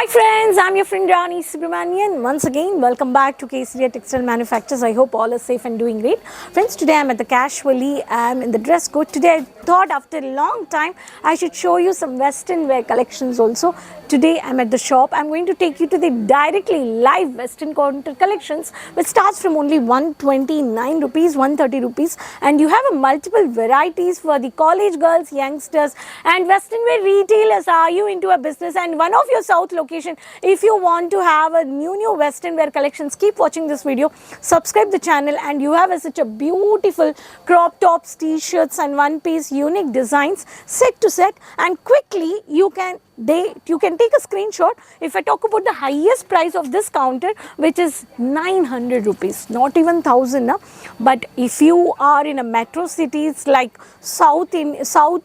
Hi friends, I'm your friend Rani Subramanian. Once again, welcome back to Kesaria Textile Manufacturers. I hope all are safe and doing great. Friends, today I'm at the Casually. I'm in the dress code. Today I thought after a long time I should show you some western wear collections also. Today I'm at the shop. I'm going to take you to the directly live western counter collections which starts from only 129 rupees, 130 rupees, and you have a multiple varieties for the college girls, youngsters and western wear retailers. Are you into a business and one of your south location, if you want to have a new western wear collections, keep watching this video, subscribe the channel, and you have such a beautiful crop tops, t-shirts and one piece unique designs set to set, and quickly you can take a screenshot. If I talk about the highest price of this counter, which is 900 rupees, not even 1000, but if you are in a metro cities like south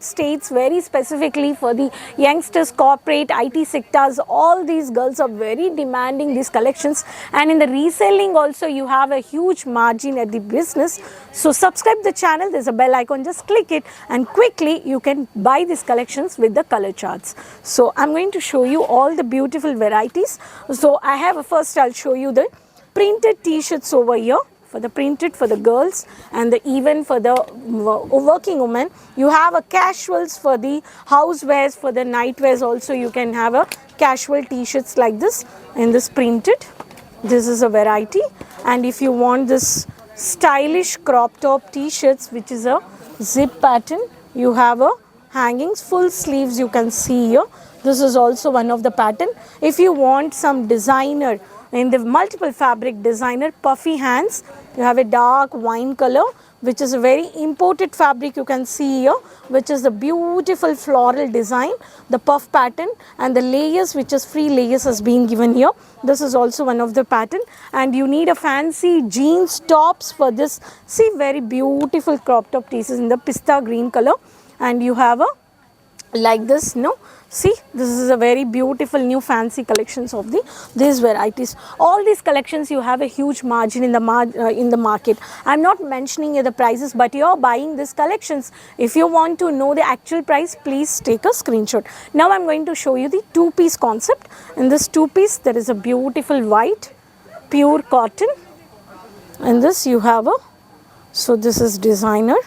states, very specifically for the youngsters, corporate, IT sectors, all these girls are very demanding these collections, and in the reselling also you have a huge margin at the business. So subscribe the channel, there's a bell icon, just click it and quickly you can buy these collections with the color charts. So I'm going to show you all the beautiful varieties. So I have first I'll show you the printed t-shirts over here, for the printed for the girls and even for the working women. You have a casuals for the housewares, for the nightwears also you can have a casual t-shirts like this in this printed. This is a variety, and if you want this stylish crop top t-shirts which is a zip pattern, you have a hangings, full sleeves you can see here. This is also one of the pattern. If you want some designer in the multiple fabric designer, puffy hands, you have a dark wine color which is a very imported fabric you can see here, which is the beautiful floral design, the puff pattern, and the layers which is free layers has been given here. This is also one of the pattern, and you need a fancy jeans tops for this. See, very beautiful crop top pieces in the pista green color, and you have a like this, see, this is a very beautiful new fancy collections of these varieties. All these collections you have a huge margin in the market. I'm not mentioning the prices, but you're buying these collections. If you want to know the actual price, please take a screenshot. Now I'm going to show you the two-piece concept. In this two-piece there is a beautiful white pure cotton, and this you have a, so this is designer,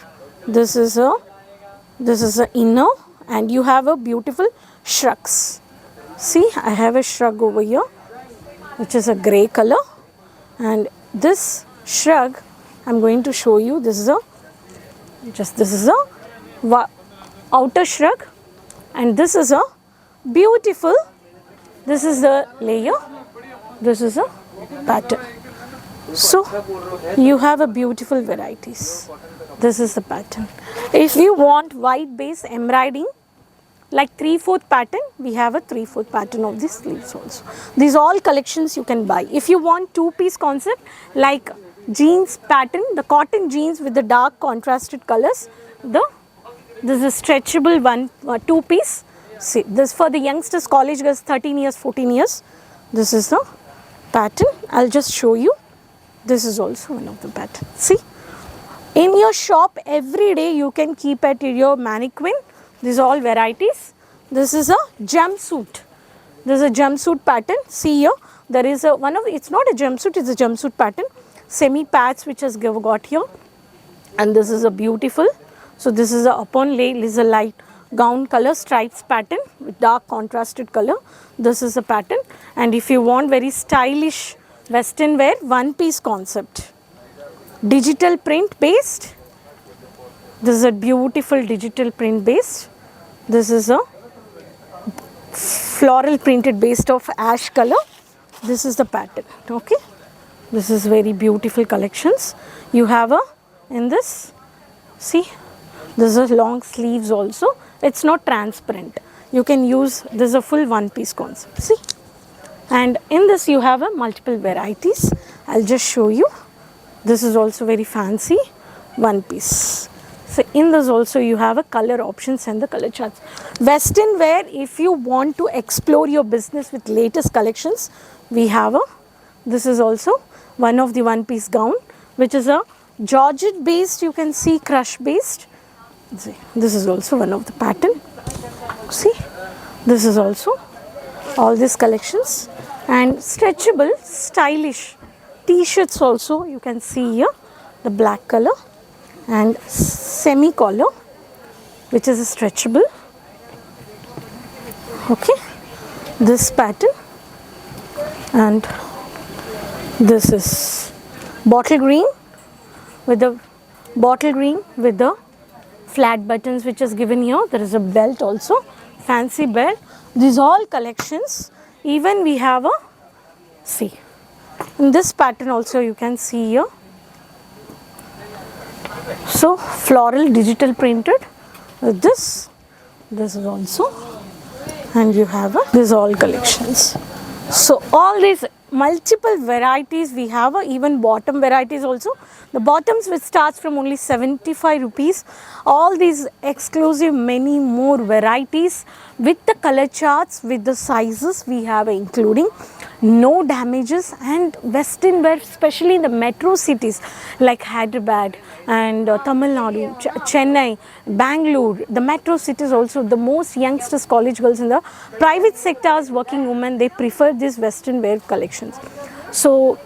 this is a inner, and you have a beautiful shrugs. See, I have a shrug over here which is a grey color, and this shrug I'm going to show you. This is a outer shrug, and this is a beautiful, this is the layer, this is a pattern. So you have a beautiful varieties. This is the pattern. If you want white base embroidering like 3/4 pattern, we have a 3/4 pattern of these sleeves also. These all collections you can buy. If you want two-piece concept like jeans pattern, the cotton jeans with the dark contrasted colors, this is stretchable two-piece. See, this for the youngsters, college girls, 13 years, 14 years. This is the pattern. I'll just show you. This is also one of the patterns. See, in your shop every day you can keep at your mannequin. These are all varieties. This is a jumpsuit. This is a jumpsuit pattern. See here, there is a it's not a jumpsuit, it's a jumpsuit pattern. Semi pads which has got here, and this is a beautiful. So this is a upon lay, is a light gown color stripes pattern with dark contrasted color. This is a pattern, and if you want very stylish western wear, one piece concept, digital print based. This is a beautiful digital print based. This is a floral printed based of ash color. This is the pattern. Okay, this is very beautiful collections. You have a in this, see, this is long sleeves also. It's not transparent. You can use, this is a full one piece concept. See, and in this you have a multiple varieties. I'll just show you. This is also very fancy one piece. So in this also you have a color options and the color charts. Western wear, if you want to explore your business with latest collections, we have this is also one of the one piece gown which is a georgette based, you can see crush based. See, this is also one of the pattern. See, this is also all these collections, and stretchable stylish t-shirts also you can see here, the black color and semi collar, which is a stretchable. Okay, this pattern, and this is bottle green with the flat buttons which is given here. There is a belt also, fancy belt. These all collections. Even we have a, see, in this pattern also you can see here. So floral digital printed with this is also, and you have these all collections. So all these multiple varieties we have, even bottom varieties also. The bottoms which starts from only 75 rupees. All these exclusive many more varieties with the color charts, with the sizes we have including. No damages, and western wear, especially in the metro cities like Hyderabad and Tamil Nadu, Chennai, Bangalore, the metro cities also, the most youngsters, college girls in the private sectors, working women, they prefer these western wear collections. So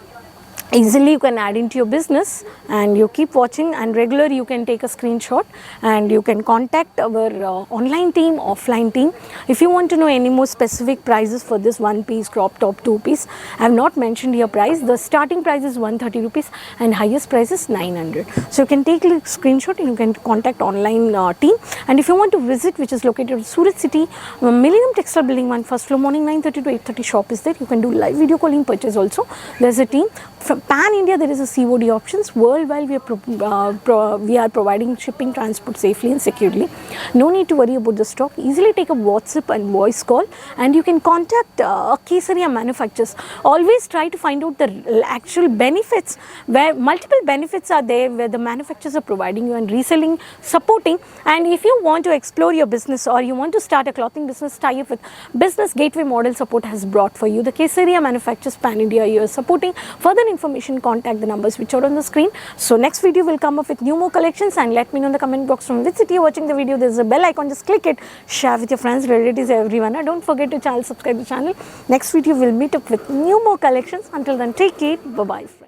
easily you can add into your business, and you keep watching, and regular you can take a screenshot and you can contact our online team, offline team. If you want to know any more specific prices for this one piece, crop top, two piece, I have not mentioned your price. The starting price is 130 rupees and highest price is 900. So you can take a screenshot and you can contact online team. And if you want to visit, which is located in Surat city, Millennium Textile Building 1, first floor, morning 9:30 to 8:30 shop is there. You can do live video calling purchase also. There's a team. From pan India, there is a COD options. Worldwide, we are providing shipping, transport safely and securely. No need to worry about the stock. Easily take a WhatsApp and voice call, and you can contact Kesaria manufacturers. Always try to find out the actual benefits, where multiple benefits are there, where the manufacturers are providing you and reselling, supporting. And if you want to explore your business, or you want to start a clothing business, tie up with Business Gateway Model Support has brought for you. The Kesaria manufacturers pan India, you are supporting. Further information, contact the numbers which are on the screen. So next video will come up with new more collections, and let me know in the comment box from which city you're watching the video. There's a bell icon, just click it, share with your friends, relatives, everyone. And don't forget to subscribe to the channel. Next video will meet up with new more collections. Until then, take care. Bye bye.